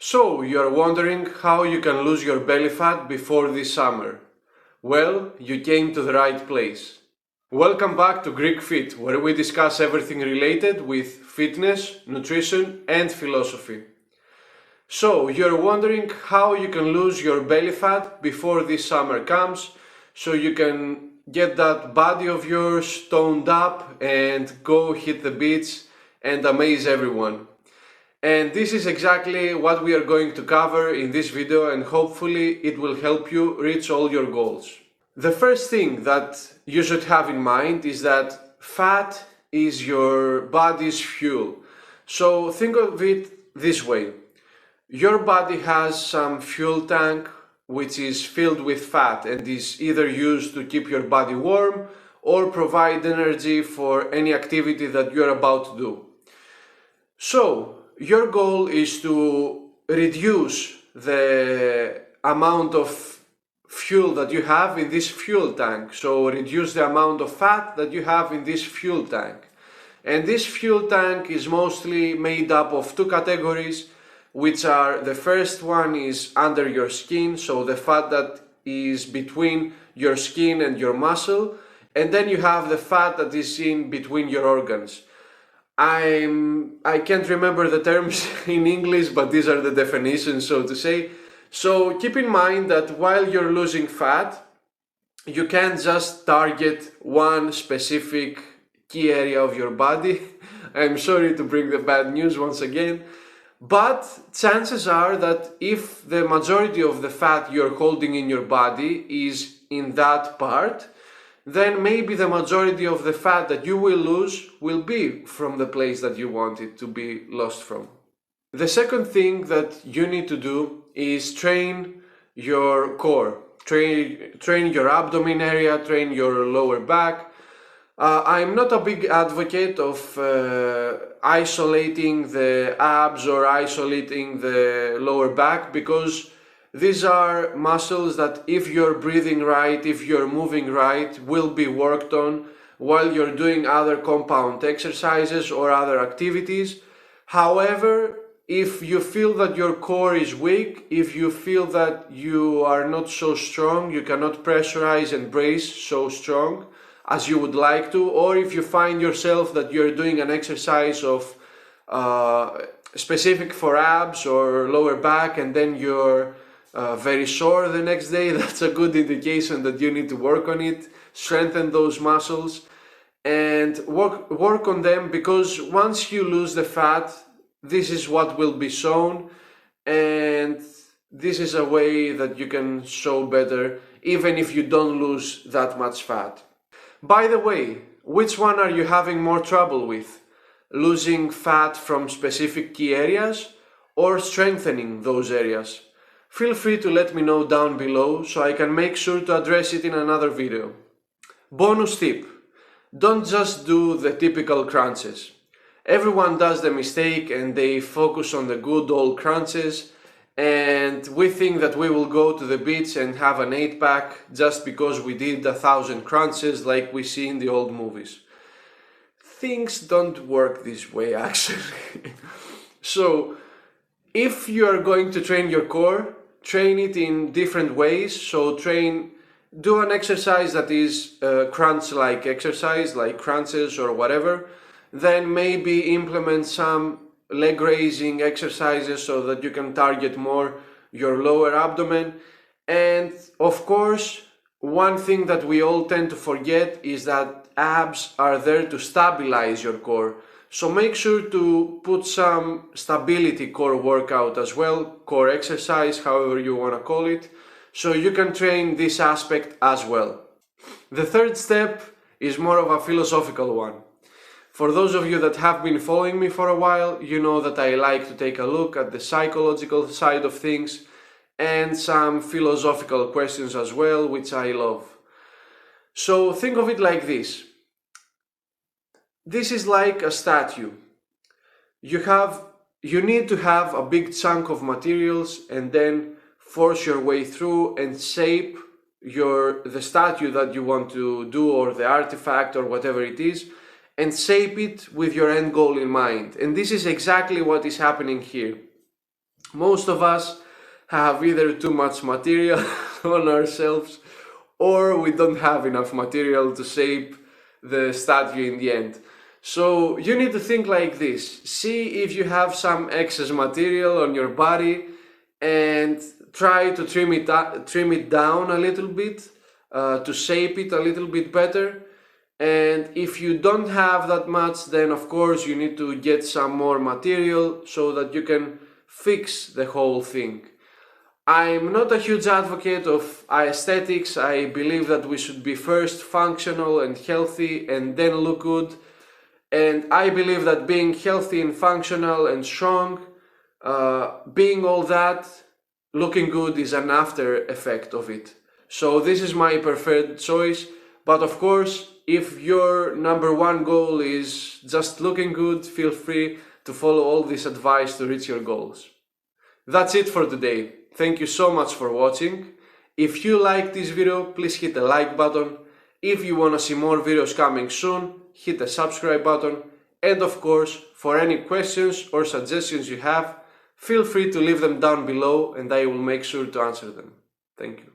So, you're wondering how you can lose your belly fat before this summer? Well, you came to the right place. Welcome back to Greek Fit, where we discuss everything related with fitness, nutrition, and philosophy. So, you're wondering how you can lose your belly fat before this summer comes, so you can get that body of yours toned up and go hit the beach and amaze everyone. And this is exactly what we are going to cover in this video, and hopefully it will help you reach all your goals. The first thing that you should have in mind is that fat is your body's fuel. So think of it this way. Your body has some fuel tank which is filled with fat and is either used to keep your body warm or provide energy for any activity that you're about to do. So, your goal is to reduce the amount of fuel that you have in this fuel tank. So reduce the amount of fat that you have in this fuel tank. And this fuel tank is mostly made up of two categories, which are: the first one is under your skin, so the fat that is between your skin and your muscle, and then you have the fat that is in between your organs. I can't remember the terms in English, but these are the definitions, so to say. So keep in mind that while you're losing fat, you can't just target one specific key area of your body. I'm sorry to bring the bad news once again, but chances are that if the majority of the fat you're holding in your body is in that part, then maybe the majority of the fat that you will lose will be from the place that you want it to be lost from. The second thing that you need to do is train your core, train your abdomen area, train your lower back. I'm not a big advocate of isolating the abs or isolating the lower back, because these are muscles that, if you're breathing right, if you're moving right, will be worked on while you're doing other compound exercises or other activities. However, if you feel that your core is weak, if you feel that you are not so strong, you cannot pressurize and brace so strong as you would like to, or if you find yourself that you're doing an exercise of specific for abs or lower back and then you're very sore the next day, that's a good indication that you need to work on it, strengthen those muscles and work on them, because once you lose the fat, this is what will be shown, and this is a way that you can show better even if you don't lose that much fat. By the way, which one are you having more trouble with? Losing fat from specific key areas or strengthening those areas? Feel free to let me know down below so I can make sure to address it in another video. Bonus tip: don't just do the typical crunches. Everyone does the mistake and they focus on the good old crunches, and we think that we will go to the beach and have an 8-pack just because we did 1,000 crunches like we see in the old movies. Things don't work this way, actually. So if you are going to train your core, train it in different ways. So do an exercise that is crunch-like exercise, like crunches or whatever. Then maybe implement some leg raising exercises so that you can target more your lower abdomen. And of course, one thing that we all tend to forget is that abs are there to stabilize your core. So make sure to put some stability core workout as well, core exercise, however you want to call it, so you can train this aspect as well. The third step is more of a philosophical one. For those of you that have been following me for a while, you know that I like to take a look at the psychological side of things and some philosophical questions as well, which I love. So think of it like this. This is like a statue. You need to have a big chunk of materials and then force your way through and shape the statue that you want to do, or the artifact or whatever it is, and shape it with your end goal in mind. And this is exactly what is happening here. Most of us have either too much material on ourselves, or we don't have enough material to shape the statue in the end. So you need to think like this. See if you have some excess material on your body and try to trim it down a little bit, to shape it a little bit better. And if you don't have that much, then of course you need to get some more material so that you can fix the whole thing. I'm not a huge advocate of aesthetics. I believe that we should be first functional and healthy and then look good. And I believe that being healthy and functional and strong, being all that, looking good is an after effect of it. So this is my preferred choice. But of course, if your number one goal is just looking good, feel free to follow all this advice to reach your goals. That's it for today. Thank you so much for watching. If you liked this video, please hit the like button. If you want to see more videos coming soon, hit the subscribe button. And of course, for any questions or suggestions you have, feel free to leave them down below and I will make sure to answer them. Thank you.